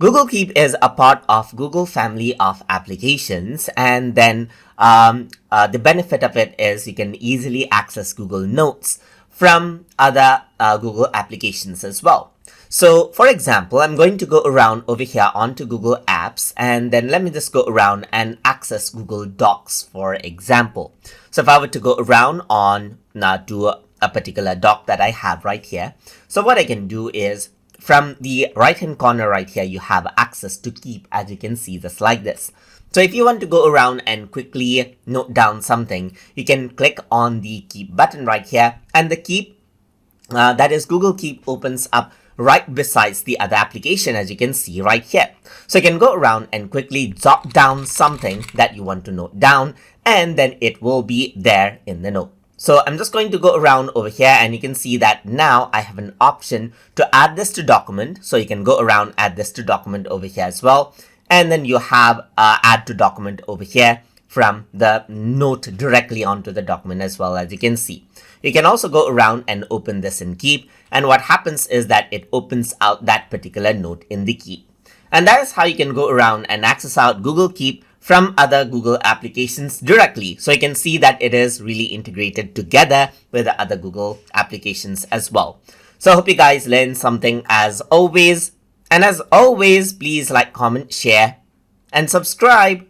Google Keep is a part of Google family of applications, and then the benefit of it is you can easily access Google Notes from other Google applications as well. So for example, I'm going to go around over here onto Google Apps, and then let me just go around and access Google Docs, for example. So if I were to go around on to a particular doc that I have right here, so what I can do is from the right hand corner right here, you have access to Keep, as you can see, just like this. So if you want to go around and quickly note down something, you can click on the Keep button right here, and the Keep, that is Google Keep, opens up right besides the other application, as you can see right here. So you can go around and quickly jot down something that you want to note down, and then it will be there in the note. So I'm just going to go around over here, and you can see that now I have an option to add this to document. So you can go around, add this to document over here as well. And then you have add to document over here from the note directly onto the document as well, as you can see. You can also go around and open this in Keep, and what happens is that it opens out that particular note in the Keep. And that is how you can go around and access out Google Keep from other Google applications directly. So you can see that it is really integrated together with the other Google applications as well. So I hope you guys learned something as always. And as always, please like, comment, share, and subscribe.